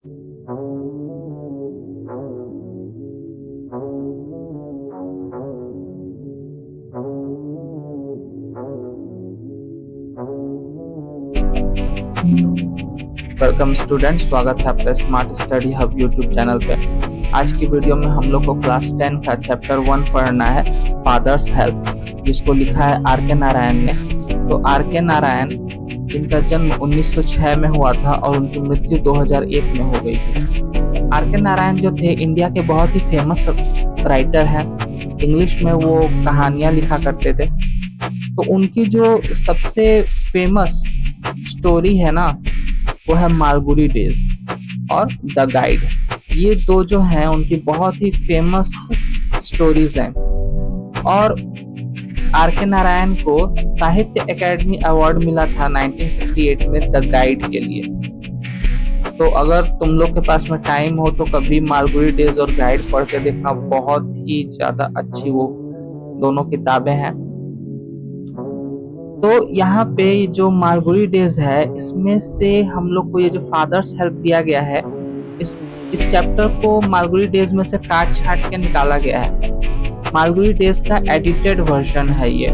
Welcome student, स्वागत है आपका smart study hub YouTube channel पे। आज की वीडियो में हम लोग को क्लास 10 का चैप्टर 1 पढ़ना है, फादर्स हेल्प, जिसको लिखा है आर के नारायण ने। तो आर के नारायण, जिनका जन्म 1906 में हुआ था और उनकी मृत्यु 2001 में हो गई थी। आर के नारायण जो थे, इंडिया के बहुत ही फेमस राइटर हैं। इंग्लिश में वो कहानियां लिखा करते थे। तो उनकी जो सबसे फेमस स्टोरी है ना, वो है मालगुडी डेज और द गाइड। ये दो जो हैं उनकी बहुत ही फेमस स्टोरीज हैं। और आर के नारायण को साहित्य अकादमी अवार्ड मिला था 1958 में द गाइड के लिए। तो अगर तुम लोग के पास में टाइम हो तो कभी मालगुडी डेज और गाइड पढ़ के देखना, बहुत ही ज्यादा अच्छी वो दोनों किताबें हैं। तो यहाँ पे जो मालगुडी डेज है, इसमें से हम लोग को ये जो फादर्स हेल्प दिया गया है, इस चैप्टर को मालगुडी डेज में से काट छाट के निकाला गया है। मालगुडी डेज का एडिटेड वर्जन है ये।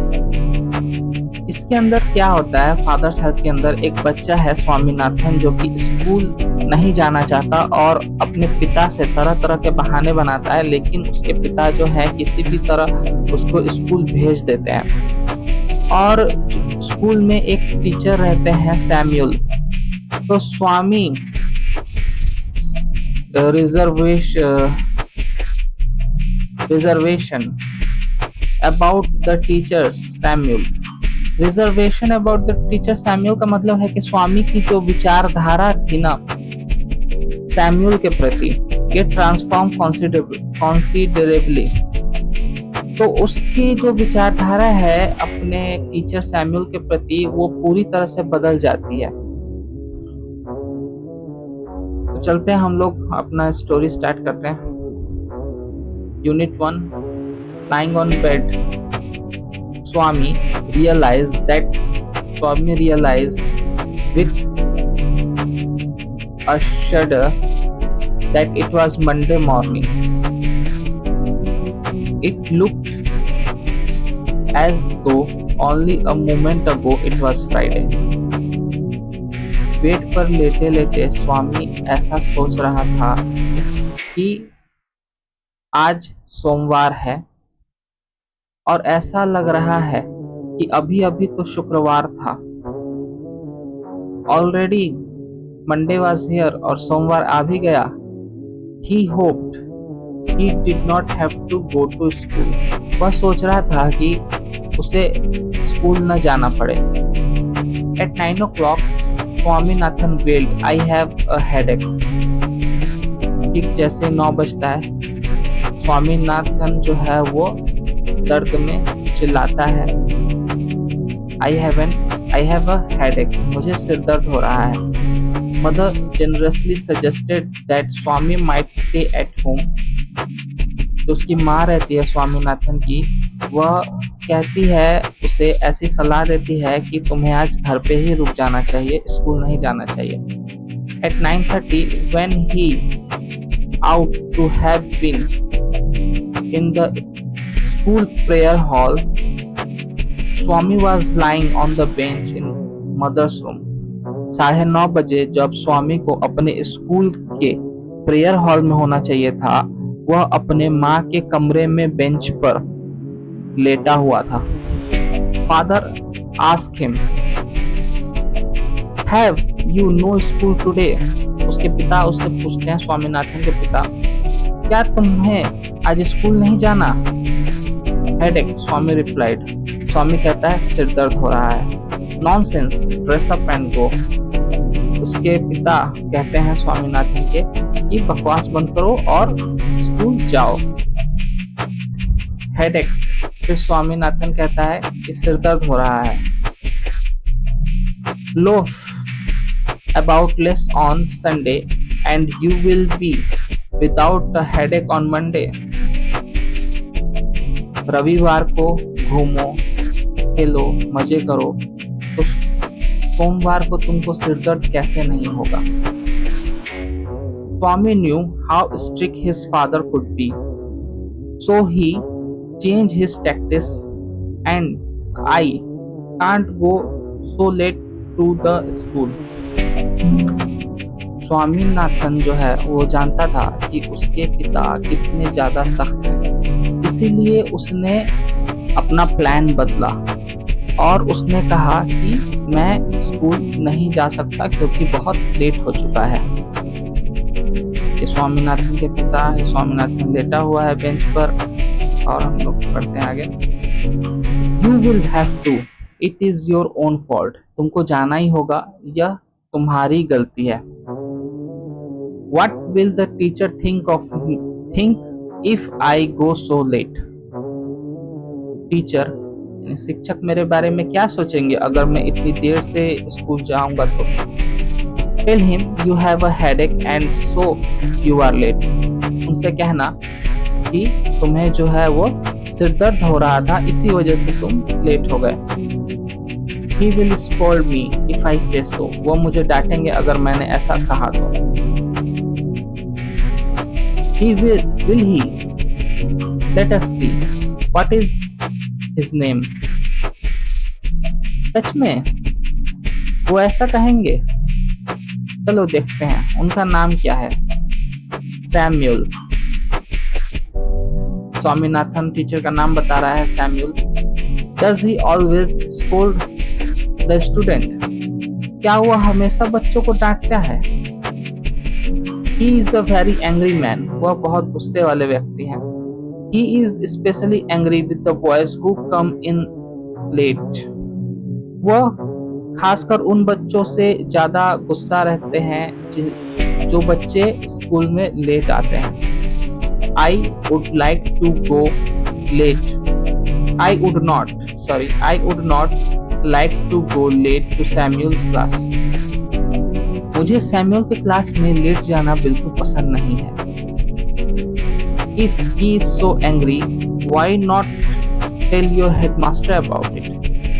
इसके अंदर क्या होता है, फादर्स हेल्प के अंदर एक बच्चा है स्वामीनाथन, जो कि स्कूल नहीं जाना चाहता और अपने पिता से तरह तरह के बहाने बनाता है, लेकिन उसके पिता जो है किसी भी तरह उसको स्कूल भेज देते हैं। और स्कूल में एक टीचर रहते हैं सैम्यूल। तो Swami reservation about the teacher Samuel. Reservation about the teacher Samuel का मतलब है कि स्वामी की जो विचारधारा थी ना सैम्यूल के प्रति, ये ट्रांसफॉर्म कॉन्सिडरेबली। तो उसकी जो विचारधारा है अपने टीचर सैम्यूल के प्रति, वो पूरी तरह से बदल जाती है। तो चलते हैं, हम लोग अपना स्टोरी स्टार्ट करते हैं। Unit 1, lying on bed, Swami realized with a shudder that it was Monday morning. It looked as though only a moment ago it was Friday. Bed पर लेटे लेटे स्वामी ऐसा सोच रहा था कि आज सोमवार है और ऐसा लग रहा है कि अभी अभी तो शुक्रवार था। ऑलरेडी मंडे वाज हियर और सोमवार आ भी गया। He hoped he did not have to go to school. वह सोच रहा था कि उसे स्कूल न जाना पड़े। At 9 o'clock, Swaminathan wailed, I have a headache. ठीक जैसे 9 बजता है, स्वामीनाथन जो है वो दर्द में चिल्लाता है, I have a headache. मुझे सिर दर्द हो रहा है। Mother generously suggested that Swami might stay at home. तो उसकी माँ रहती है स्वामीनाथन की, वह कहती है, उसे ऐसी सलाह देती है कि तुम्हें आज घर पे ही रुक जाना चाहिए, स्कूल नहीं जाना चाहिए। At 9:30, when he ought to have been in the school prayer hall, Swami was lying on the bench in mother's room. 9:30 बजे जब स्वामी को अपने स्कूल के प्रेयर हॉल में होना चाहिए था, वह अपने माँ के कमरे में बेंच पर लेटा हुआ था। Father asked him, have you know school today? उसके पिता उससे पूछते हैं, स्वामीनाथन के पिता, क्या तुम्हें आज स्कूल नहीं जाना? हेडेक, स्वामी रिप्लाइड। स्वामी कहता है, सिर दर्द हो रहा है। Nonsense, dress up and go. उसके पिता कहते हैं स्वामीनाथन के कि बकवास बंद करो और स्कूल जाओ। हेडेक, फिर स्वामीनाथन कहता है कि सिर दर्द हो रहा है। Loaf about less on Sunday and you will be without a headache on Monday. रविवार को घूमो, खेलो, मजे करो, तो सोमवार को तुमको सिर दर्द कैसे नहीं होगा? Swami knew how strict his father could be, so he changed his tactics, and I can't go so late to the school. Swaminathan जो है वो जानता था कि उसके पिता कितने ज्यादा सख्त हैं, इसीलिए उसने अपना प्लान बदला और उसने कहा कि मैं स्कूल नहीं जा सकता क्योंकि बहुत लेट हो चुका है। ये स्वामीनाथन के पिता है। स्वामीनाथन लेटा हुआ है बेंच पर और हम लोग पढ़ते हैं आगे। You will have to, it is your own fault, तुमको जाना ही होगा, यह तुम्हारी गलती है। What will the teacher think if I go so late? Teacher यानी शिक्षक मेरे बारे में क्या सोचेंगे अगर मैं इतनी देर से स्कूल जाऊंगा तो। Tell him you have a headache and so you are late. उनसे कहना कि तुम्हें जो है वो सिर दर्द हो रहा था, इसी वजह से तुम लेट हो गए। He will scold me if I say so. वो मुझे डांटेंगे अगर मैंने ऐसा कहा तो। He will he? Let us see. What is his name? सच में वो ऐसा कहेंगे? चलो देखते हैं उनका नाम क्या है। सैम्यूल। स्वामीनाथन टीचर का नाम बता रहा है Samuel. Does he always scold the student? क्या वो हमेशा बच्चों को डांटता है? He is a very angry man. वह बहुत गुस्से वाले व्यक्ति हैं। He is especially angry with the boys who come in late. वह खासकर उन बच्चों से ज्यादा गुस्सा रहते हैं जो बच्चे स्कूल में लेट आते हैं। I would like to go late. I would not like to go late to Samuel's class. मुझे सैमुअल के क्लास में लेट जाना बिल्कुल पसंद नहीं है। If he is so angry, why not tell your headmaster about it?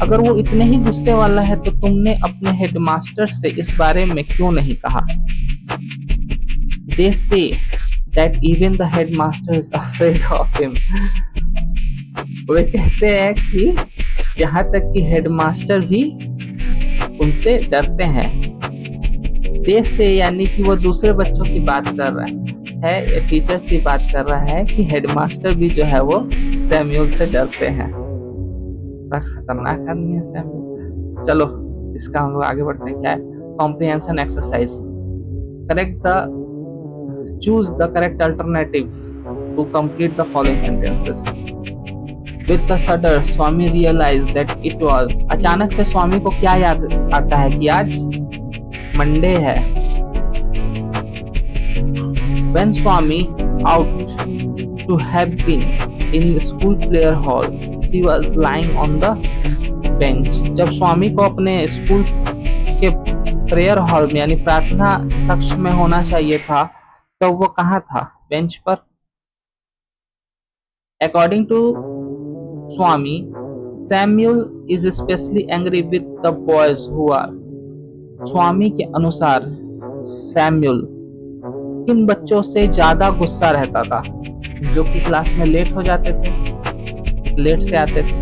अगर वो इतने ही गुस्से वाला है तो तुमने अपने हेडमास्टर से इस बारे में क्यों नहीं कहा? They say that even the headmaster is afraid of him. वे कहते हैं कि यहाँ तक कि हेडमास्टर भी उनसे डरते हैं। देश से यानी कि वो दूसरे बच्चों की बात कर रहा है, टीचर से बात कर रहा है कि हेडमास्टर भी जो है वो सैमुअल से डरते हैं। बड़ा खतरनाक आदमी है सैमुअल। चलो इसका हम लोग आगे बढ़ते हैं। क्या है? Comprehension exercise. Choose the correct alternative to complete the following sentences. With a shudder, Swami realized that it was. अचानक से स्वामी को क्या याद आता है कि आज मंडे है। When Swami out to have been in the school prayer hall, she was lying on the bench. जब स्वामी को अपने स्कूल के प्रेयर हॉल में यानी प्रार्थना कक्ष में होना चाहिए था, तो वो कहाँ था? बेंच पर। According to Swami, Samuel is especially angry with the boys who are. स्वामी के अनुसार सैमुअल किन बच्चों से ज्यादा गुस्सा रहता था? जो कि क्लास में लेट हो जाते थे, लेट से आते थे।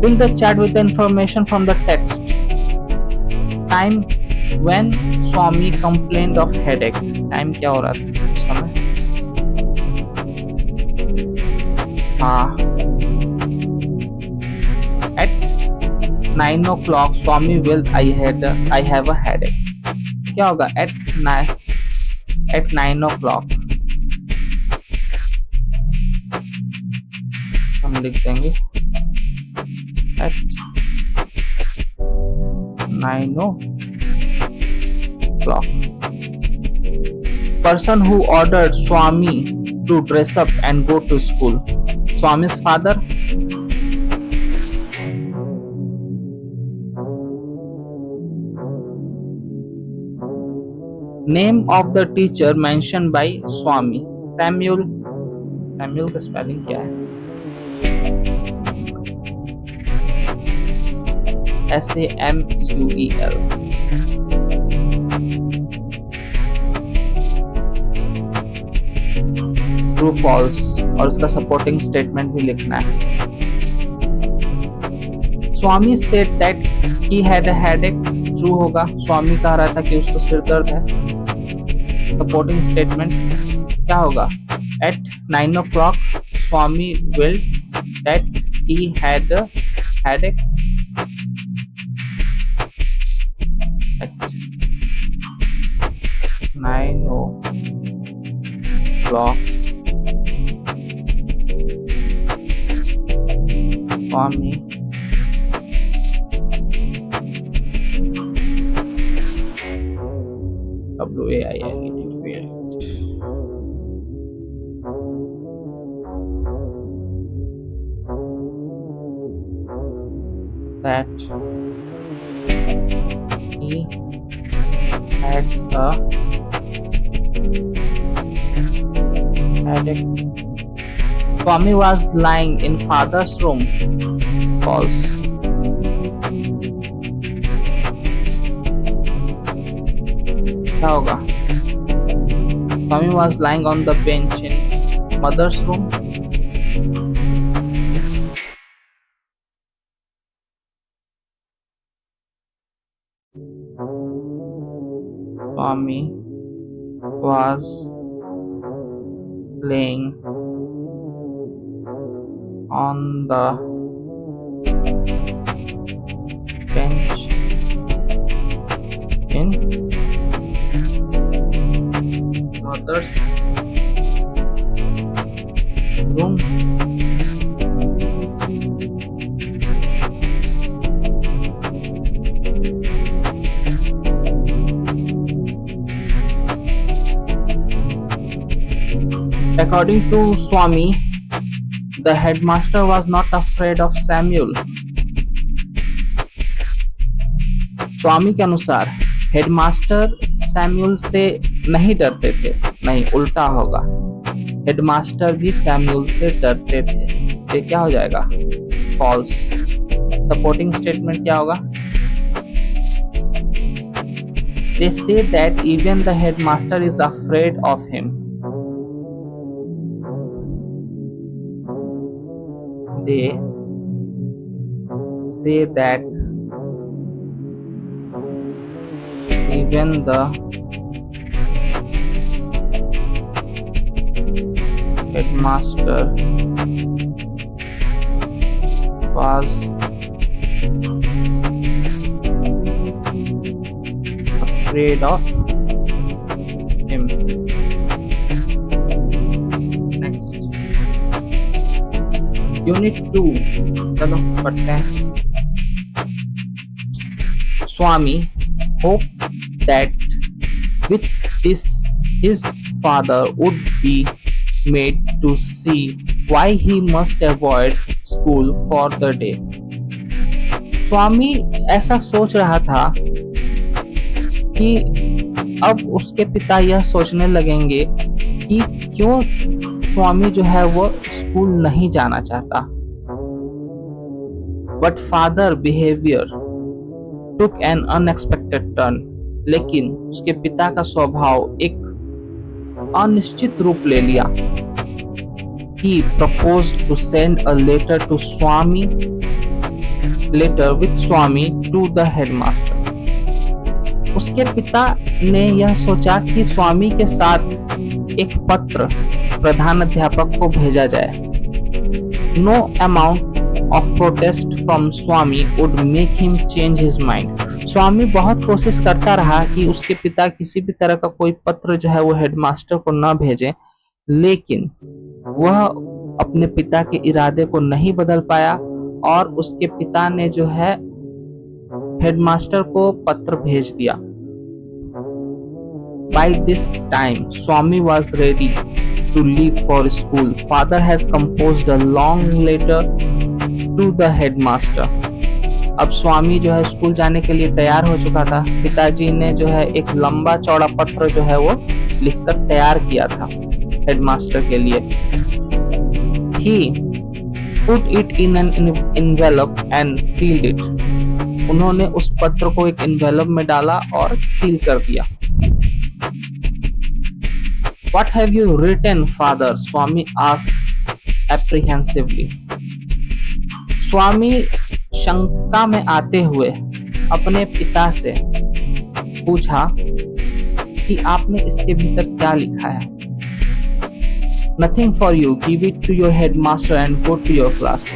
Fill the chat with the information from the text. Time when Swami complained of headache. Time क्या हो रहा था उस समय? हाँ, at 9 o'clock Swami will I have a headache. क्या होगा? at 9 o'clock हम लिख देंगे at 9 o'clock. Person who ordered Swami to dress up and go to school. Swami's father. Name of the teacher mentioned by Swami. Samuel. Samuel का spelling क्या है? SAMUEL. True false और उसका सपोर्टिंग स्टेटमेंट भी लिखना है। Swami said that he had a headache, true होगा, स्वामी कह रहा था कि उसको सिर दर्द है। सपोर्टिंग स्टेटमेंट क्या होगा? At 9 o'clock Swami willed that he had a headache. At 9 o'clock Swami that he had a headache. Swami was lying in father's room. False. क्या होगा? Swami was lying on the bench in mother's room. Swami was laying on the bench in mother's room. According to Swami, the headmaster was not afraid of Samuel. स्वामी के अनुसार headmaster Samuel से नहीं डरते थे, नहीं, उल्टा होगा, हेडमास्टर भी सैम्यूल से डरते थे। ये क्या हो जाएगा? फॉल्स। सपोर्टिंग स्टेटमेंट क्या होगा? They say that even the headmaster is afraid of him. They say that even the headmaster was afraid of him. Next, Unit 2, चलो पढ़ते हैं। Swami hoped that with this his father would be made to see why he must avoid school for the day. स्वामी ऐसा सोच रहा था कि अब उसके पिता यह सोचने लगेंगे कि क्यों स्वामी जो है वो स्कूल नहीं जाना चाहता। But father behavior took an unexpected turn. लेकिन उसके पिता का स्वभाव एक अनिश्चित रूप ले लिया। He proposed to send a letter to Swami, letter with Swami to the headmaster. उसके पिता ने यह सोचा कि स्वामी के साथ एक पत्र प्रधान अध्यापक को भेजा जाए। No amount of protest from Swami would make him change his mind. स्वामी बहुत कोशिश करता रहा कि उसके पिता किसी भी तरह का कोई पत्र जो है वो हेडमास्टर को न भेजे, लेकिन वह अपने पिता के इरादे को नहीं बदल पाया और उसके पिता ने जो है हेडमास्टर को पत्र भेज दिया। By this time, Swami was ready to leave for school. Father has composed a long letter to the headmaster. अब स्वामी जो है स्कूल जाने के लिए तैयार हो चुका था। पिताजी ने जो है एक लंबा चौड़ा पत्र जो है वो लिखकर तैयार किया था हेडमास्टर के लिए। He put it in an envelope and sealed it. उन्होंने उस पत्र को एक एनवेलप में डाला और सील कर दिया। What have you written, father? Swami asked apprehensively. स्वामी शंका में आते हुए अपने पिता से पूछा कि आपने इसके भीतर क्या लिखा है। Nothing for you. Give it to your headmaster and go to your class.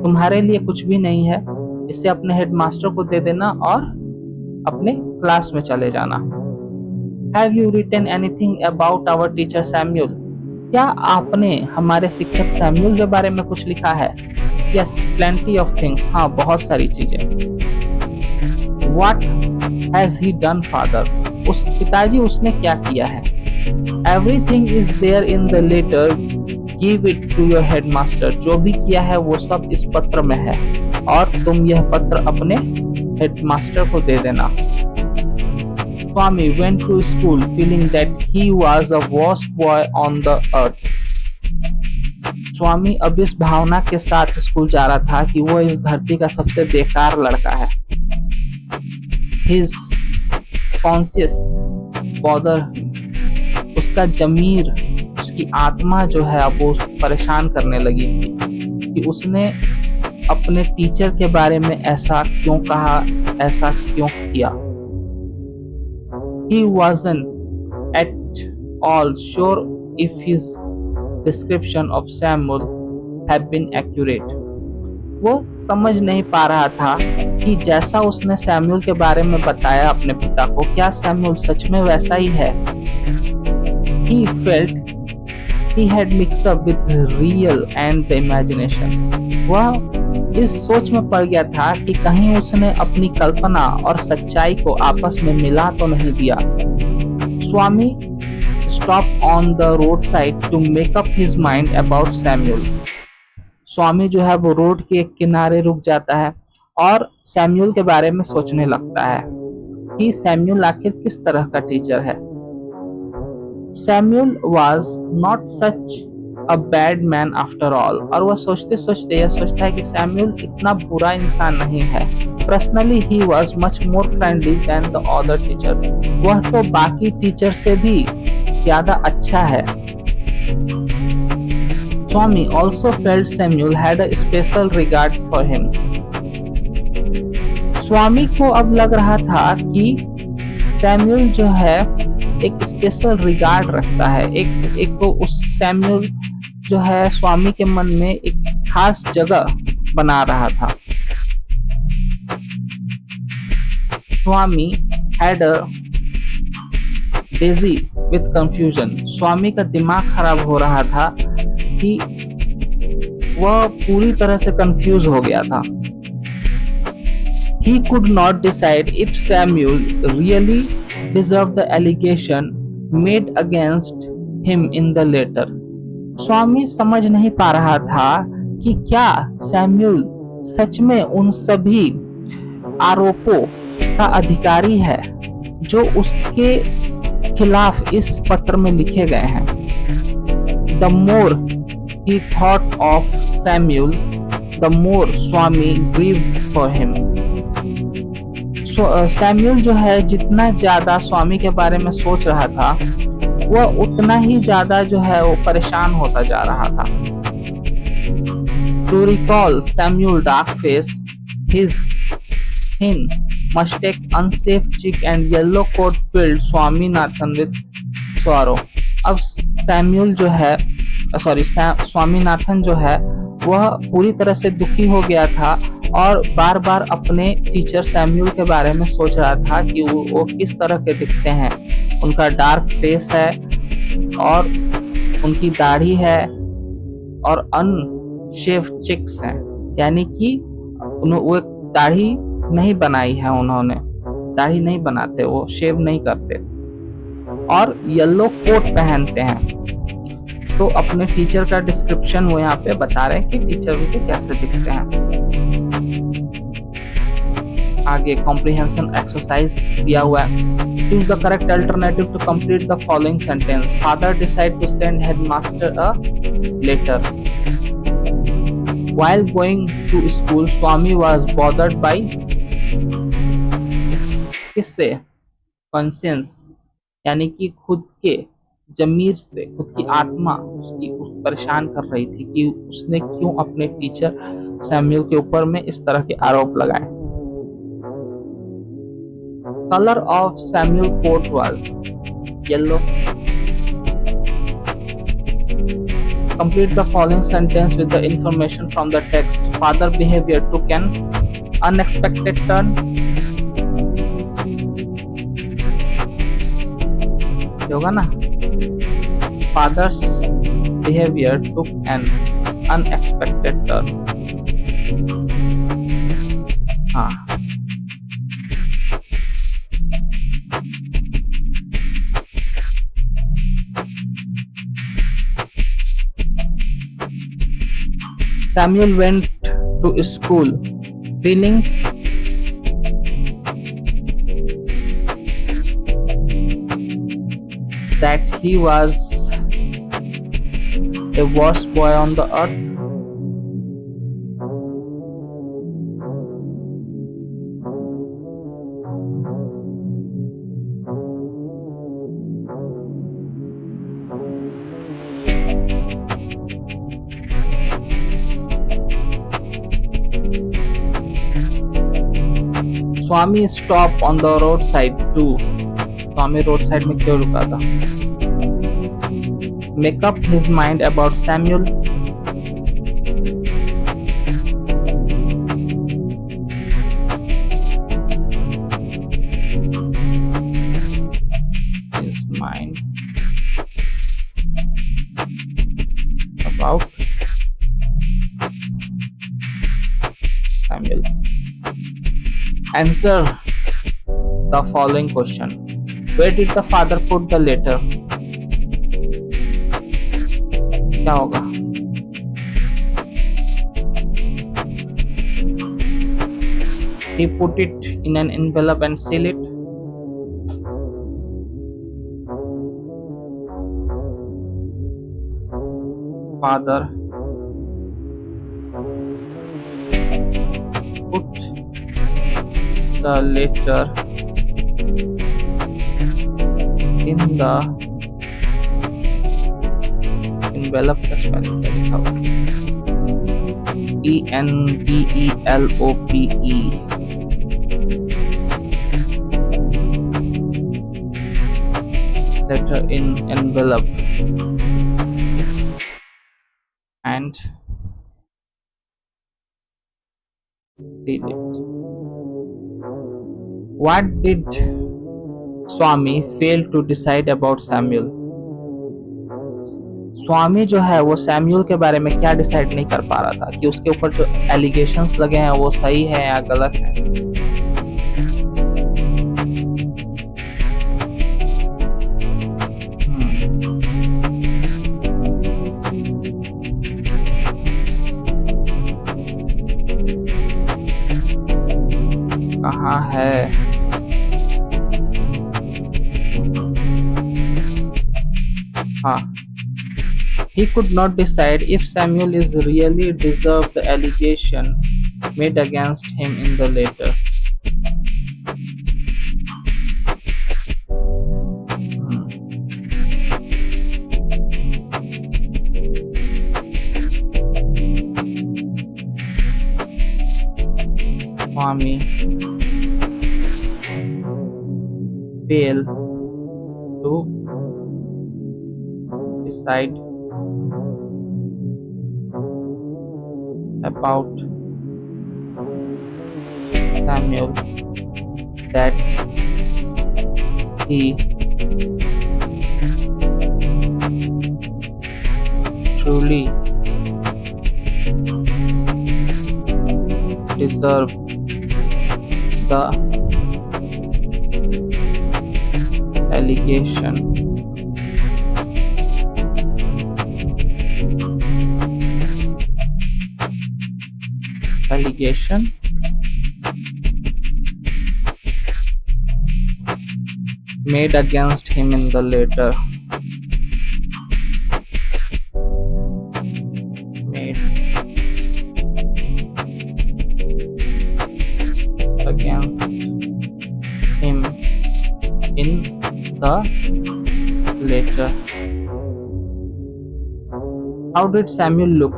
तुम्हारे लिए कुछ भी नहीं है, इसे अपने हेडमास्टर को दे देना और अपने क्लास में चले जाना। Have you written anything about our teacher Samuel? क्या आपने हमारे शिक्षक सैम्यूल के बारे में कुछ लिखा है? Yes, plenty of things. हाँ, बहुत सारी चीजें। What has he done, father? उस पिताजी उसने क्या किया है? Everything is there in the letter. Give it to your headmaster. जो भी किया है वो सब इस पत्र में है और तुम यह पत्र अपने हेडमास्टर को दे देना। Swami went to school feeling that he was the worst boy on the earth. स्वामी अब इस भावना के साथ स्कूल जा रहा था कि वो इस धरती का सबसे बेकार लड़का है। His conscience bothered him. उसका जमीर, उसकी आत्मा जो है अब वो परेशान करने लगी थी कि उसने अपने टीचर के बारे में ऐसा क्यों कहा, ऐसा क्यों किया। He wasn't at all sure if his description of Samuel had been accurate. वो समझ नहीं पा रहा था कि जैसा उसने सैमुअल के बारे में बताया अपने पिता को, क्या सैमुअल सच में वैसा ही है। He felt he had mixed up with real and the imagination. वह इस सोच में पड़ गया था कि कहीं उसने अपनी कल्पना और सच्चाई को आपस में मिला तो नहीं दिया। स्वामी stopped on the roadside to make up his mind about Samuel. स्वामी जो है वो रोड के एक किनारे रुक जाता है और सैमुअल के बारे में सोचने लगता है कि सैमुअल आखिर किस तरह का टीचर है। Samuel was not such a bad man after all. और वह सोचते सोचते यह सोचता है कि सैमुअल इतना बुरा इंसान नहीं है। Personally, he was much more friendly than the other teacher. वह तो बाकी टीचर से भी ज्यादा अच्छा है। Swami also felt Samuel had a special regard for him. स्वामी को अब लग रहा था कि सैमुअल जो है एक स्पेशल रिगार्ड रखता है, एक तो उस सैमुअल जो है स्वामी के मन में एक खास जगह बना रहा था। स्वामी had a dizzy with confusion. स्वामी का दिमाग खराब हो रहा था कि वह पूरी तरह से कंफ्यूज हो गया था। He could not decide if Samuel really deserved the allegation made against him in the letter. स्वामी समझ नहीं पा रहा था कि क्या सैमुअल सच में उन सभी आरोपों का अधिकारी है जो उसके खिलाफ इस पत्र में लिखे गए हैं। The more he thought of Samuel, the more Swami grieved for him. Samuel जो है जितना ज्यादा स्वामी के बारे में सोच रहा था वह उतना ही ज्यादा जो है वो परेशान होता जा रहा था। To recall Samuel's dark face, his thin mustache, unsafe cheek and yellow coat filled Swaminathan with sorrow. अब सैमुअल जो है स्वामीनाथन जो है वह पूरी तरह से दुखी हो गया था और बार बार अपने टीचर सैमुअल के बारे में सोच रहा था कि वो किस तरह के दिखते हैं। उनका डार्क फेस है और उनकी दाढ़ी है और अनशेव चिक्स हैं, यानी कि वो दाढ़ी नहीं बनाई है, उन्होंने दाढ़ी नहीं बनाते, वो शेव नहीं करते और येलो कोट पहनते हैं। तो अपने टीचर का डिस्क्रिप्शन वो यहाँ पे बता रहे हैं कि टीचर को कैसे दिखते हैं। आगे कॉम्प्रिहेंशन एक्सरसाइज दिया हुआ है। Choose the correct alternative to complete the following sentence. Father decide to send headmaster a letter. While going to school, Swami was bothered by किससे? Conscience, यानी कि खुद के जमीर से, खुद की आत्मा उसकी परेशान कर रही थी कि उसने क्यों अपने टीचर सैमुअल के ऊपर में इस तरह के आरोप लगाए। Colour of Samuel coat was yellow. Complete the following sentence with the information from the text. Father behavior took an unexpected turn. होगा ना? Father's behavior took an unexpected turn. हाँ, Samuel went to school feeling that he was a worst boy on the earth. Swami stopped on the roadside too. Swami roadside में क्यों रुका था? Make up his mind about Samuel. His mind about Samuel. Answer the following question. Where did the father put the letter? क्या होगा? He put it in an envelope and seal it. Father put the letter in the envelope का spelling क्या लिखा हुआ? ENVELOPE. Letter in envelope and seal it. What did Swami fail to decide about Samuel? स्वामी जो है वो Samuel के बारे में क्या डिसाइड नहीं कर पा रहा था कि उसके ऊपर जो एलिगेशंस लगे हैं वो सही है या गलत है। कहाँ है? हाँ, he could not decide if Samuel is really deserved the allegation made against him in the letter. Swami failed to decide about Samuel that he truly deserved the allegation made against him in the letter. Made against him in the letter. How did Samuel look?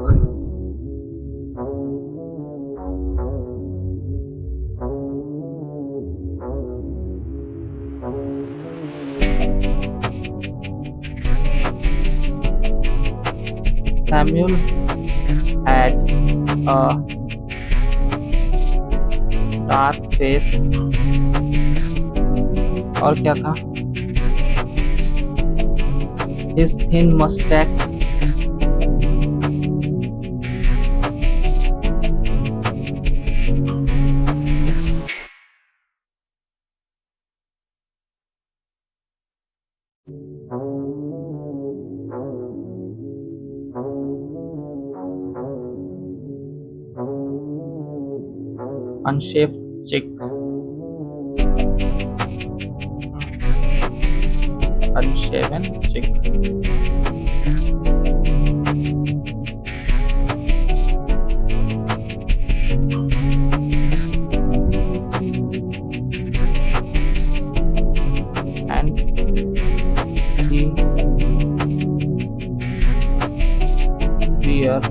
Samuel had a dark face. और क्या था? His thin mustache unshaved cheek. Unshaven cheek. And he wear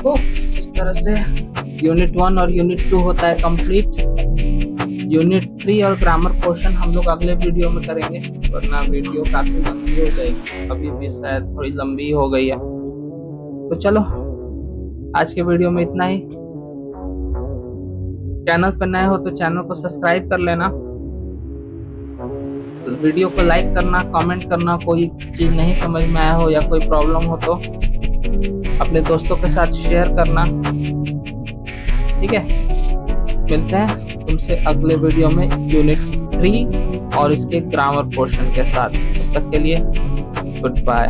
तो इस तरह से unit 1 और unit 2 होता है कंप्लीट। यूनिट 3 और ग्रामर पोर्शन हम लोग अगले वीडियो में करेंगे, वरना वीडियो काफी लंबी हो जाएगी। अभी भी शायद थोड़ी लंबी हो गई है। तो चलो आज के वीडियो में इतना ही। चैनल पर नए हो तो चैनल को सब्सक्राइब कर लेना, वीडियो को लाइक करना, कमेंट करना, कोई चीज नहीं समझ में आया हो या कोई प्रॉब्लम हो तो अपने दोस्तों के साथ शेयर करना। ठीक है, मिलते हैं तुमसे अगले वीडियो में यूनिट 3 और इसके ग्रामर पोर्शन के साथ। तब तक के लिए गुड बाय।